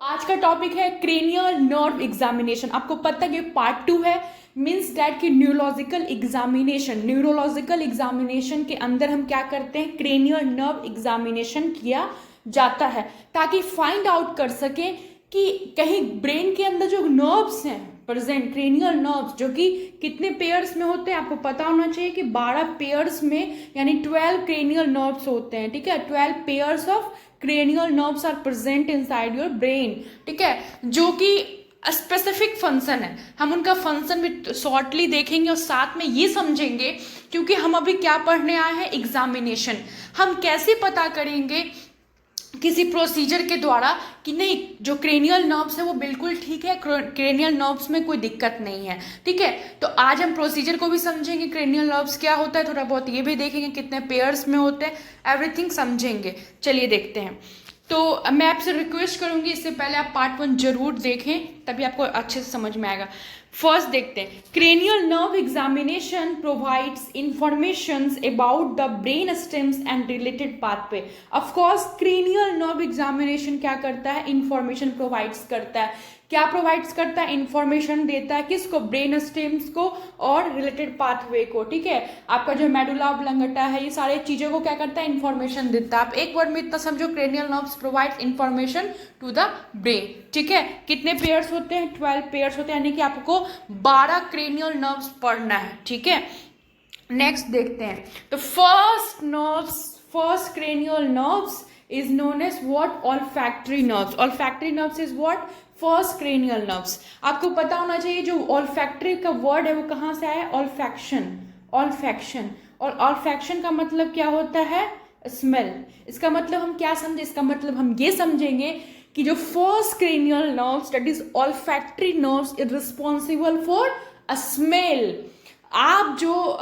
आज का टॉपिक है क्रेनियल नर्व एग्जामिनेशन। आपको पता है कि पार्ट 2 है, मीन्स डैट कि न्यूरोलॉजिकल एग्जामिनेशन के अंदर हम क्या करते हैं, क्रेनियल नर्व एग्जामिनेशन किया जाता है ताकि फाइंड आउट कर सके कि कहीं ब्रेन के अंदर जो नर्व्स हैं प्रेजेंट, क्रेनियल नर्व्स जो कि कितने पेयर्स में होते हैं, आपको पता होना चाहिए कि 12 पेयर्स में यानी 12 क्रेनियल नर्व्स होते हैं। ठीक है, 12 pairs of cranial nerves are present inside your brain. ठीक है, जो कि स्पेसिफिक फंक्शन है। हम उनका फंक्शन भी शॉर्टली देखेंगे और साथ में ये समझेंगे, क्योंकि हम अभी क्या पढ़ने आए हैं, एग्जामिनेशन। हम कैसे पता करेंगे किसी प्रोसीजर के द्वारा कि नहीं जो क्रेनियल नर्व्स है वो बिल्कुल ठीक है, क्रेनियल नर्व्स में कोई दिक्कत नहीं है। ठीक है, तो आज हम प्रोसीजर को भी समझेंगे, क्रेनियल नर्व्स क्या होता है, थोड़ा बहुत ये भी देखेंगे कितने पेयर्स में होते हैं, एवरीथिंग समझेंगे। चलिए देखते हैं। तो मैं आपसे रिक्वेस्ट करूंगी इससे पहले आप पार्ट 1 जरूर देखें, तभी आपको अच्छे से समझ में आएगा। फर्स्ट देखते हैं, cranial nerve examination provides informations about the brain stems and related pathway. Of course cranial nerve examination क्या करता है, इंफॉर्मेशन प्रोवाइड्स करता है। क्या प्रोवाइड्स करता है, इंफॉर्मेशन देता है किसको, ब्रेन स्टेम्स को और रिलेटेड पाथवे को। ठीक है, आपका जो मेडुला ऑब्लंगेटा है, ये सारी चीजों को क्या करता है, इंफॉर्मेशन देता है। आप एक वर्ड में इतना समझो, cranial nerves provides information to the brain. ठीक है, कितने पेयर्स होते हैं, 12 पेयर्स होते हैं, यानी कि आपको 12 क्रेनियल नर्व्स पढ़ना है। ठीक है, नेक्स्ट देखते हैं। तो first cranial nerves is known as what, olfactory nerves. Olfactory nerves is what, first cranial nerves. आपको पता होना चाहिए जो olfactory का वर्ड है वो कहाँ से आया, olfaction। और olfaction का मतलब क्या होता है, स्मेल। इसका मतलब हम क्या समझे, इसका मतलब हम ये समझेंगे कि जो first cranial nerves that is olfactory nerves is responsible for a smell। आप जो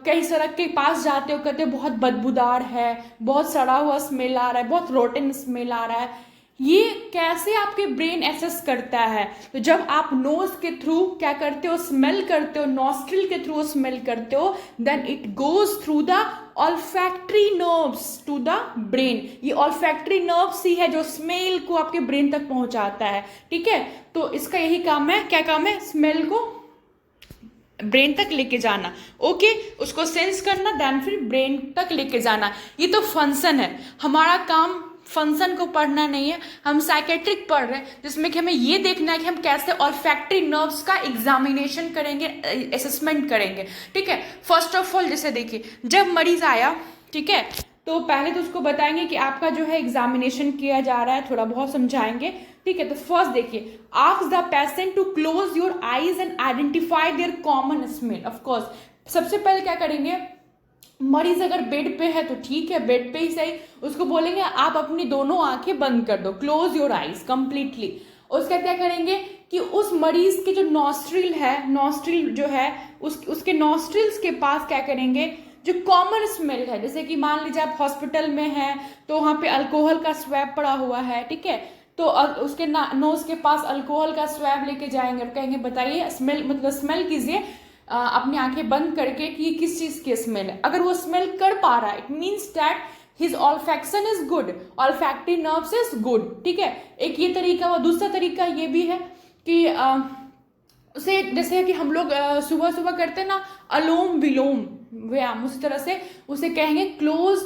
कई सड़क के पास जाते हो, कहते हो बहुत बदबूदार है, बहुत सड़ा हुआ स्मेल आ रहा है, बहुत रोटन स्मेल आ रहा है, ये कैसे आपके ब्रेन एसेस करता है। तो जब आप नोज के थ्रू क्या करते हो, स्मेल करते हो, नॉस्ट्रिल के थ्रू स्मेल करते हो, then it goes through the olfactory nerves to the brain. ये ऑल्फैक्टरी नर्व्स ही है जो स्मेल को आपके ब्रेन तक पहुंचाता है। ठीक है, तो इसका यही काम है, क्या काम है, स्मेल को ब्रेन तक लेके जाना। ओके, उसको सेंस करना, देन फिर ब्रेन तक लेके जाना। ये तो फंक्शन है, हमारा काम फंक्शन को पढ़ना नहीं है। हम साइकेट्रिक पढ़ रहे हैं जिसमें कि हमें ये देखना है कि हम कैसे ऑल्फैक्टरी नर्व्स का एग्जामिनेशन करेंगे, असेसमेंट करेंगे। ठीक है, फर्स्ट ऑफ ऑल जैसे देखिए, जब मरीज आया, ठीक है, तो पहले तो उसको बताएंगे कि आपका जो है एग्जामिनेशन किया जा रहा है, थोड़ा बहुत समझाएंगे। ठीक है, तो फर्स्ट देखिए, ask the patient to close your eyes and identify their common smell. Of course सबसे पहले क्या करेंगे, मरीज अगर बेड पे है तो ठीक है, बेड पे ही सही, उसको बोलेंगे आप अपनी दोनों आंखें बंद कर दो, क्लोज योर आईज कंप्लीटली। उसका क्या करेंगे कि उस मरीज के जो नॉस्ट्रिल है, नॉस्ट्रिल जो है उसके नॉस्ट्रिल्स के पास क्या करेंगे, जो कॉमन स्मेल है, जैसे कि मान लीजिए आप हॉस्पिटल में हैं तो वहाँ पे अल्कोहल का स्वैब पड़ा हुआ है। ठीक है, तो उसके नोज के पास अल्कोहल का स्वैब लेके जाएंगे और कहेंगे बताइए स्मेल, मतलब स्मेल कीजिए अपनी आंखें बंद करके कि ये किस चीज की स्मेल है। अगर वो स्मेल कर पा रहा है, it means that his olfaction is good, olfactory nerves is good. ठीक है, एक ये तरीका हुआ। दूसरा तरीका ये भी है कि उसे, जैसे कि हम लोग सुबह सुबह करते हैं ना अलोम विलोम व्यायाम, उसी तरह से उसे कहेंगे close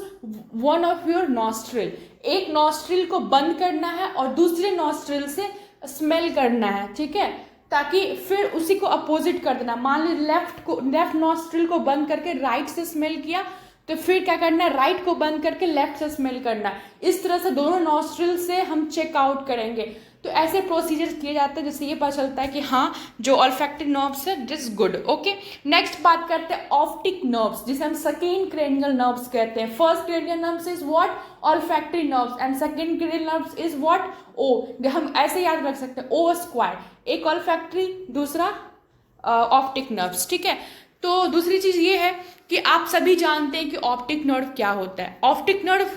one of your nostril. एक नॉस्ट्रिल को बंद करना है और दूसरे नॉस्ट्रिल से स्मेल करना है। ठीक है, ताकि फिर उसी को अपोजिट कर देना। मान ली लेफ्ट नॉस्ट्रिल को बंद करके राइट से स्मेल किया, तो फिर क्या करना है, राइट को बंद करके लेफ्ट से स्मेल करना। इस तरह से दोनों नॉस्ट्रिल से हम चेक आउट करेंगे। तो ऐसे प्रोसीजर किए जाते हैं जिससे ये पता चलता है कि हाँ जो ऑल्फैक्टरी नर्व्स है दिस गुड। ओके, नेक्स्ट बात करते हैं ऑप्टिक नर्व्स, जिसे हम सेकेंड क्रेनियल नर्व्स कहते हैं। First cranial nerves is what, olfactory nerves, and second cranial nerves is what, O. हम ऐसे याद रख सकते हैं, ओ स्क्वायर, एक ऑल्फैक्टरी दूसरा ऑप्टिक नर्व्स। ठीक है, तो दूसरी चीज ये है कि आप सभी जानते हैं कि ऑप्टिक नर्व क्या होता है। ऑप्टिक नर्व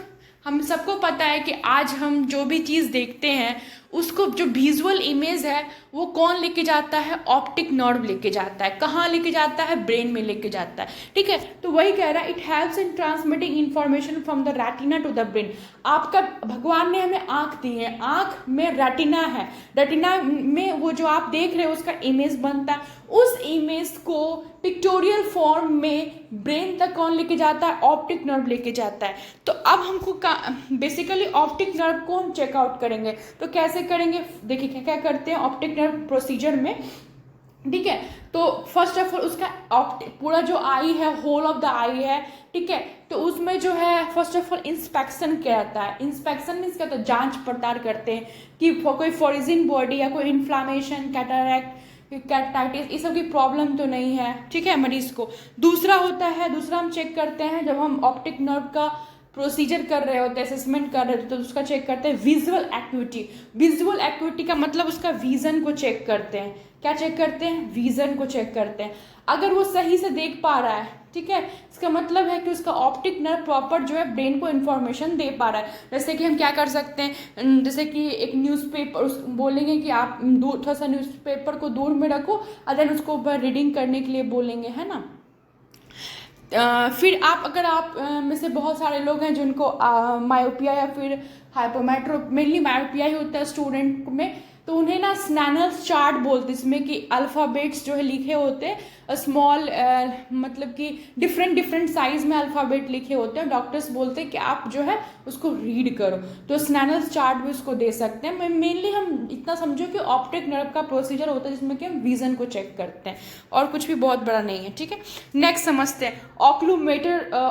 हम सबको पता है कि आज हम जो भी चीज़ देखते हैं उसको जो विजुअल इमेज है वो कौन लेके जाता है, ऑप्टिक नर्व लेके जाता है। कहाँ लेके जाता है, ब्रेन में लेके जाता है, ठीक है। तो वही कह रहा है it helps in transmitting information from the retina to the brain. आपका भगवान ने हमें आंख दी है, आंख में रेटिना है, रेटिना में वो जो आप देख रहे हो उसका इमेज बनता है, उस इमेज को पिक्टोरियल फॉर्म में ब्रेन तक कौन लेके जाता है, ऑप्टिक नर्व लेके जाता है। तो अब हमको बेसिकली ऑप्टिक नर्व को हम चेकआउट करेंगे। तो कैसे करेंगे, देखिए क्या क्या करते हैं ऑप्टिक नर्व प्रोसीजर में, ठीक है। तो फर्स्ट ऑफ ऑल उसका पूरा जो आई है, होल ऑफ द आई है, ठीक है। तो उसमें जो है फर्स्ट ऑफ ऑल इंस्पेक्शन किया जाता है। इंस्पेक्शन मीन्स क्या, तो जांच पड़ताल करते हैं कि कोई फॉरिजिन बॉडी या कोई इन्फ्लामेशन, कैटरैक्ट, कैटाइटिस, इस सब की प्रॉब्लम तो नहीं है, ठीक है, मरीज को। दूसरा हम चेक करते हैं जब हम ऑप्टिक नर्व का प्रोसीजर कर रहे होते हैं, असेसमेंट कर रहे होते हैं, तो उसका चेक करते हैं विजुअल एक्टिविटी। विजुअल एक्टिविटी का मतलब उसका विजन को चेक करते हैं। क्या चेक करते हैं, विजन को चेक करते हैं। अगर वो सही से देख पा रहा है, ठीक है, इसका मतलब है कि उसका ऑप्टिक नर्व प्रॉपर जो है ब्रेन को इन्फॉर्मेशन दे पा रहा है। जैसे कि हम क्या कर सकते हैं, जैसे कि एक न्यूज़पेपर बोलेंगे कि आप थोड़ा सा न्यूज़पेपर को दूर में रखो, अगर उसको रीडिंग करने के लिए बोलेंगे, है ना। फिर अगर आप में से बहुत सारे लोग हैं जिनको मायोपिया या फिर हाइपोमेट्रो, मेनली मायोपिया ही होता है स्टूडेंट में, तो उन्हें ना स्नैनर्स चार्ट बोलते हैं, जिसमें कि अल्फ़ाबेट्स जो है लिखे होते हैं, स्मॉल मतलब कि डिफरेंट साइज में अल्फ़ाबेट लिखे होते हैं। डॉक्टर्स बोलते हैं कि आप जो है उसको रीड करो, तो स्नैनर्स चार्ट भी उसको दे सकते हैं। मेनली हम इतना समझो कि ऑप्टिक नर्व का प्रोसीजर होता है जिसमें कि हम विजन को चेक करते हैं, और कुछ भी बहुत बड़ा नहीं है, ठीक है। नेक्स्ट समझते हैं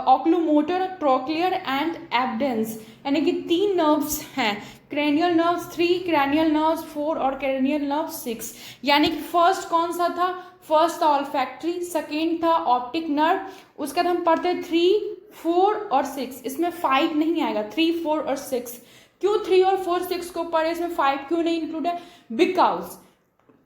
ऑक्लूमोटर, ट्रोक्लियर एंड एब्डेंस, यानी कि 3 नर्व्स हैं, क्रेनियल नर्व्स 3, क्रैनियल नर्व्स 4 और क्रेनियल नर्व 6। यानी कि फर्स्ट कौन सा था, फर्स्ट था ऑल्फैक्टरी, सेकेंड था ऑप्टिक नर्व, उसके बाद हम पढ़ते 3, 4 और 6। इसमें 5 नहीं आएगा, 3, 4 और 6। क्यों 3 और 4, 6 को पढ़े, इसमें 5 क्यों नहीं इंक्लूड है, बिकॉज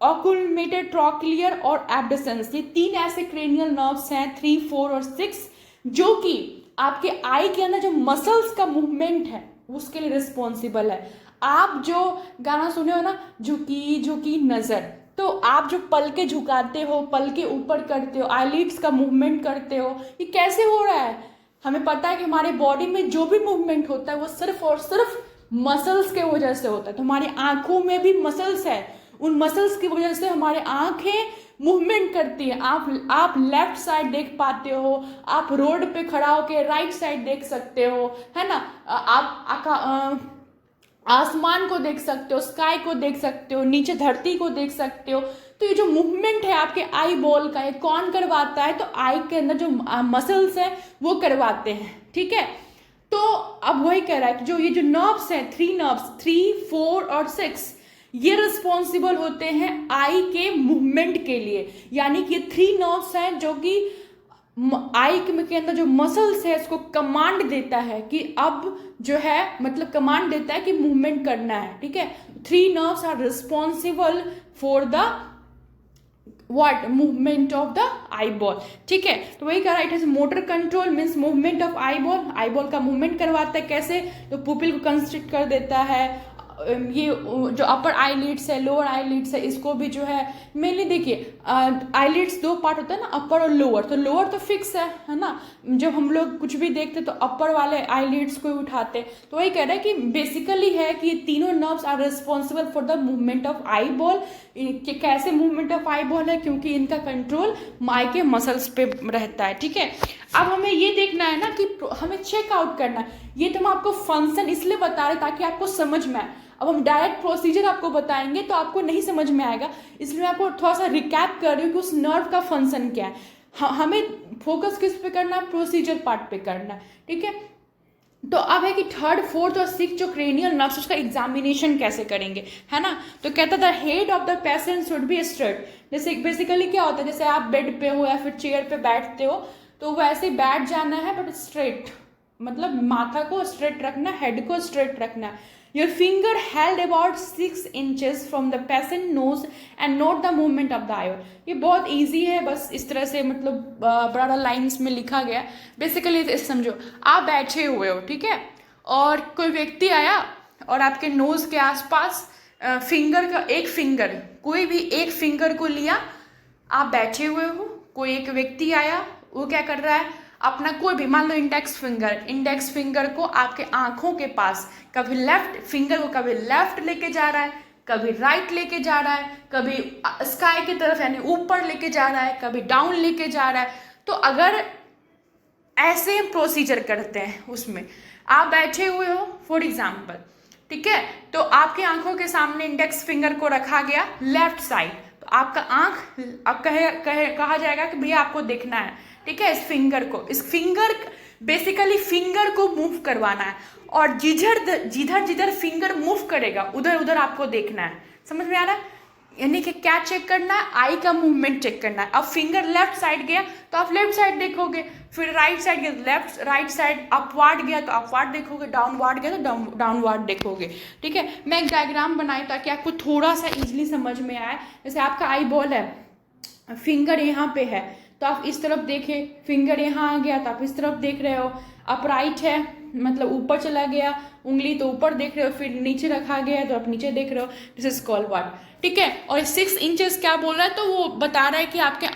ऑक्लूमेटेड, ट्रोक्लियर और एब्डेसेंस, ये 3 ऐसे क्रेनियल नर्व्स हैं 3, 4 और 6, जो कि आपके आई के अंदर जो मसल्स का मूवमेंट है उसके लिए रिस्पॉन्सिबल है। आप जो गाना सुने हो ना, झुकी झुकी नजर, तो आप जो पल के झुकाते हो, पल के ऊपर करते हो, आईलिड्स का मूवमेंट करते हो, ये कैसे हो रहा है। हमें पता है कि हमारे बॉडी में जो भी मूवमेंट होता है वो सिर्फ और सिर्फ मसल्स के वजह से होता है। तो हमारी आंखों में भी मसल्स है, उन मसल्स की वजह से हमारे आंखें मूवमेंट करती है। आप लेफ्ट साइड देख पाते हो, आप रोड पे खड़ा होकर राइट साइड देख सकते हो, है ना। आप आसमान को देख सकते हो, स्काई को देख सकते हो, नीचे धरती को देख सकते हो। तो ये जो मूवमेंट है आपके आई बॉल का, ये कौन करवाता है, तो आई के अंदर जो मसल्स है वो करवाते हैं, ठीक है। तो अब वही कह रहा है कि जो ये जो नर्व्स हैं, 3 नर्व्स 3, 4 और 6, ये रिस्पॉन्सिबल होते हैं आई के मूवमेंट के लिए। यानी कि ये 3 नर्व्स हैं जो कि आई के अंदर जो मसल्स है इसको कमांड देता है कि अब जो है, मतलब कमांड देता है कि मूवमेंट करना है, ठीक है। 3 nerves are responsible for the what, movement of the eyeball, ठीक है। तो वही कह रहा है it is motor control means movement of eyeball का मूवमेंट करवाता है। कैसे, तो पुपिल को कंस्ट्रिक्ट कर देता है। ये जो अपर आईलिड्स है, लोअर आईलिड्स है, इसको भी जो है मेनली देखिए आईलिड्स 2 पार्ट होता है ना, अपर और लोअर। तो लोअर तो फिक्स है ना, जब हम लोग कुछ भी देखते तो अपर वाले आईलिड्स को उठाते। तो वही कह रहा है कि बेसिकली है कि ये तीनों nerves are responsible for the movement of eyeball. कैसे मूवमेंट ऑफ आई बॉल है, क्योंकि इनका कंट्रोल आई के मसल्स पे रहता है, ठीक है। अब हमें ये देखना है ना कि हमें चेकआउट करना है। ये तो हम आपको फंक्शन इसलिए बता रहे ताकि आपको समझ में आए। अब हम डायरेक्ट प्रोसीजर आपको बताएंगे तो आपको नहीं समझ में आएगा, इसलिए मैं आपको थोड़ा सा रिकैप कर रही हूँ कि उस नर्व का फंक्शन क्या है। हमें फोकस किस पे करना है, प्रोसीजर पार्ट पे करना है, ठीक है। तो अब है कि 3rd, 4th और 6th जो क्रेनियल नर्व्स उसका एग्जामिनेशन कैसे करेंगे, है ना। तो कहता था head of the patient should be straight. जैसे बेसिकली क्या होता है, जैसे आप बेड पे हो या फिर चेयर पे बैठते हो तो वैसे बैठ जाना है, बट स्ट्रेट, मतलब माथा को स्ट्रेट रखना, हेड को स्ट्रेट रखना। Your finger held about 6 inches from the patient nose and note the movement of the eye. ये बहुत easy है, बस इस तरह से मतलब बड़ा लाइन्स में लिखा गया। बेसिकली समझो, आप बैठे हुए हो, ठीक है, और कोई व्यक्ति आया और आपके नोज के आसपास फिंगर का एक फिंगर, कोई भी एक फिंगर को लिया, आप बैठे हुए हो, कोई एक व्यक्ति आया, वो क्या कर रहा है, अपना कोई भी, मान लो इंडेक्स फिंगर को आपके आंखों के पास, कभी लेफ्ट फिंगर को कभी लेफ्ट लेके जा रहा है, कभी राइट लेके जा रहा है, कभी स्काई की तरफ यानी ऊपर लेके जा रहा है, कभी डाउन लेके जा रहा है। तो अगर ऐसे प्रोसीजर करते हैं, उसमें आप बैठे हुए हो फॉर एग्जाम्पल, ठीक है, तो आपकी आंखों के सामने इंडेक्स फिंगर को रखा गया लेफ्ट साइड, तो आपका आंख अब कहा जाएगा कि भैया आपको देखना है, ठीक है, इस फिंगर बेसिकली फिंगर को मूव करवाना है, और जिधर फिंगर मूव करेगा उधर उधर आपको देखना है। समझ में आ रहा है? यानी कि क्या चेक करना है, आई का मूवमेंट चेक करना है। अब फिंगर लेफ्ट साइड गया तो आप लेफ्ट साइड देखोगे, फिर राइट साइड गया राइट साइड, अपवार्ड गया तो अपवार्ड देखोगे, डाउनवार्ड गया तो डाउनवार्ड देखोगे। ठीक है, मैं एक डायग्राम बनाई ताकि आपको थोड़ा सा इजीली समझ में आए। जैसे आपका आई बॉल है, फिंगर यहाँ पे है तो आप इस तरफ देखें, फिंगर यहाँ आ गया तो आप इस तरफ देख रहे हो, अपराइट है मतलब ऊपर चला गया उंगली तो ऊपर देख रहे हो, फिर नीचे रखा गया तो आप नीचे देख रहे हो, दिस इज कॉल्ड व्हाट। ठीक है, और 6 इंचेस क्या बोल रहा है, तो वो बता रहा है कि आपके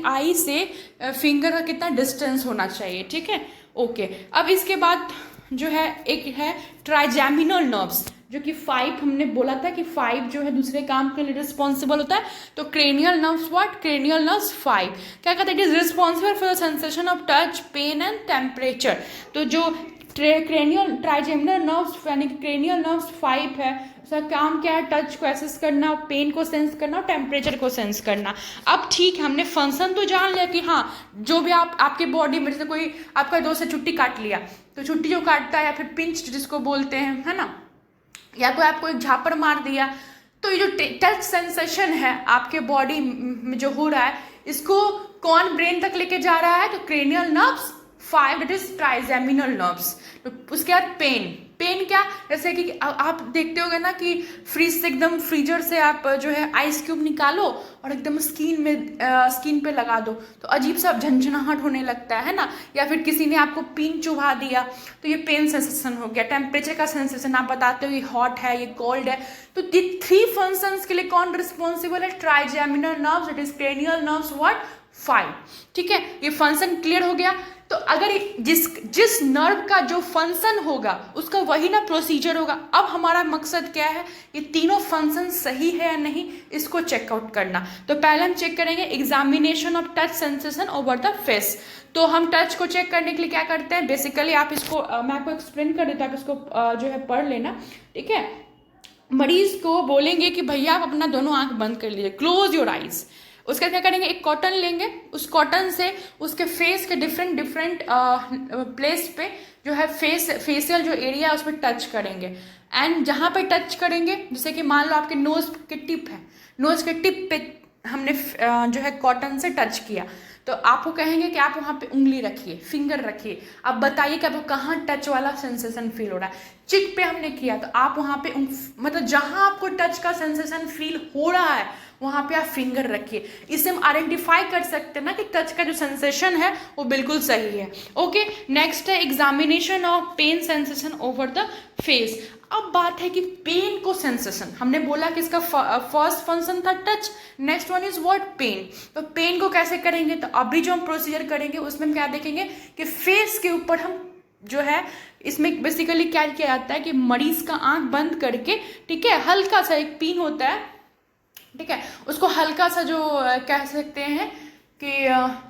आई से फिंगर का कितना डिस्टेंस होना चाहिए। ठीक है, ओके। अब इसके बाद जो है एक है ट्राइजेमिनल नर्व्स, जो कि 5 हमने बोला था कि 5 जो है दूसरे काम के लिए रिस्पॉन्सिबल होता है। तो cranial nerves what, cranial nerves 5 क्या कहते हैं, it is responsible for the sensation of touch, pain and temperature. तो जो क्रेनियल ट्राइजेमिनल नर्व्स यानी कि क्रेनियल नर्व्स 5 है, उसका काम क्या है, टच को एसेस करना, पेन को सेंस करना और टेम्परेचर को सेंस करना। अब ठीक, हमने फंक्शन तो जान लिया कि हाँ जो भी आपके बॉडी में, जैसे कोई आपका दोस्त से छुट्टी काट लिया तो छुट्टी जो काटता है, या फिर पिंच जिसको बोलते हैं, है ना, या कोई आपको एक झापड़ मार दिया, तो ये जो टच सेंसेशन है आपके बॉडी में जो हो रहा है, इसको कौन ब्रेन तक लेके जा रहा है, तो cranial nerves 5 that is trigeminal nerves. तो उसके बाद पेन क्या, जैसे कि आप देखते होगे ना कि फ्रीज से एकदम फ्रीजर से आप जो है आइस क्यूब निकालो और एकदम स्किन पे लगा दो तो अजीब सा झंझनाहट होने लगता है ना, या फिर किसी ने आपको पिन चुभा दिया तो ये पेन सेंसेशन हो गया। टेम्परेचर का सेंसेशन, आप बताते हो ये हॉट है, ये कोल्ड है। तो ये 3 फंक्शंस के लिए कौन रिस्पॉन्सिबल है, trigeminal nerves it is cranial nerves what 5। ठीक है, ये फंक्शन क्लियर हो गया। तो अगर जिस नर्व का जो फंक्शन होगा उसका वही ना प्रोसीजर होगा। अब हमारा मकसद क्या है, ये तीनों फंक्शन सही है या नहीं, इसको चेकआउट करना। तो पहले हम चेक करेंगे examination of touch sensation over the face. तो हम टच को चेक करने के लिए क्या करते हैं, बेसिकली आप इसको मैं आपको एक्सप्लेन कर देता हूँ, आप इसको जो है पढ़ लेना। ठीक है, मरीज को बोलेंगे कि भैया आप अपना दोनों आंख बंद कर लीजिए, क्लोज योर आइज। उसका क्या करेंगे, एक कॉटन लेंगे, उस कॉटन से उसके फेस के डिफरेंट प्लेस पे जो है फेशियल जो एरिया है उस पर टच करेंगे। एंड जहाँ पे टच करेंगे, जैसे कि मान लो आपके नोज के टिप है, नोज के टिप पे हमने जो है कॉटन से टच किया, तो आपको कहेंगे कि आप वहाँ पे उंगली रखिए, फिंगर रखिए, अब बताइए कि आपको कहाँ टच वाला सेंसेशन फील हो रहा है। चिक पे हमने किया तो आप वहाँ पे मतलब जहाँ आपको टच का सेंसेशन फील हो रहा है वहाँ पे आप फिंगर रखिए। इससे हम आइडेंटिफाई कर सकते हैं ना कि टच का जो सेंसेशन है वो बिल्कुल सही है। ओके, नेक्स्ट है examination of pain sensation over the face. अब बात है कि पेन को सेंसेशन, हमने बोला कि इसका फर्स्ट फंक्शन था touch, next one is what pain. तो पेन को कैसे करेंगे, तो अभी जो हम प्रोसीजर करेंगे उसमें हम क्या देखेंगे कि फेस के ऊपर हम जो है, इसमें बेसिकली क्या किया जाता है कि मरीज का आंख बंद करके, ठीक है, हल्का सा एक पिन होता है, ठीक है, उसको हल्का सा जो कह सकते हैं कि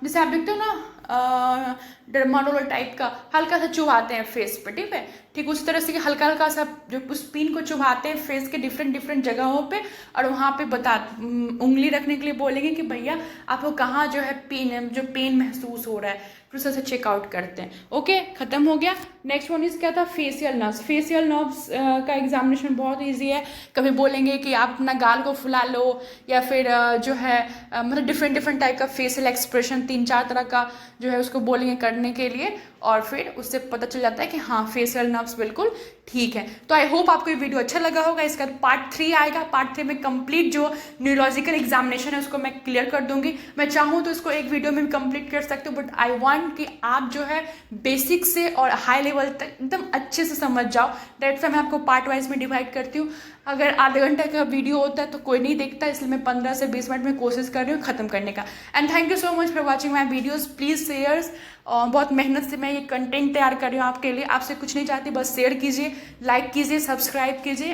जैसे आप देखते हो ना डर्माडोल टाइप का, हल्का सा चुभाते हैं फेस पे, ठीक है, ठीक उस तरह से कि हल्का हल्का सा जो उस पिन को चुभाते हैं फेस के डिफरेंट जगहों पे, और वहाँ पे उंगली रखने के लिए बोलेंगे कि भैया आपको कहाँ जो है पेन महसूस हो रहा है, फिर उसे चेकआउट करते हैं। ओके, खत्म हो गया। नेक्स्ट वन इज क्या था, फेशियल नर्व्स। फेशियल नर्व्स का एग्जामिनेशन बहुत इजी है। कभी बोलेंगे कि आप अपना गाल को फुला लो, या फिर जो है मतलब डिफरेंट टाइप का फेशियल एक्सप्रेशन 3-4 तरह का जो है उसको बोलेंगे करने के लिए, और फिर उससे पता चल जाता है कि हाँ फेशियल नर्व्स बिल्कुल ठीक है। तो आई होप आपको ये वीडियो अच्छा लगा होगा। इसका पार्ट 3 आएगा, पार्ट 3 में कंप्लीट जो न्यूरोलॉजिकल एग्जामिनेशन है उसको मैं क्लियर कर दूंगी। मैं चाहूँ तो इसको एक वीडियो में भी कंप्लीट कर सकती हूँ, बट आई वांट कि आप जो है बेसिक से और हाई लेवल तक एकदम अच्छे से समझ जाओ। डेट्स मैं आपको पार्ट वाइज में डिवाइड करती हूँ। अगर आधे घंटे का वीडियो होता है तो कोई नहीं देखता, इसलिए मैं 15 से 20 मिनट में कोशिश कर रही हूँ खत्म करने का। And thank you so much for watching my videos. Please shares, बहुत मेहनत से मैं ये कंटेंट तैयार कर रही हूँ आपके लिए। आपसे कुछ नहीं चाहती, बस शेयर कीजिए, लाइक कीजिए, सब्सक्राइब कीजिए।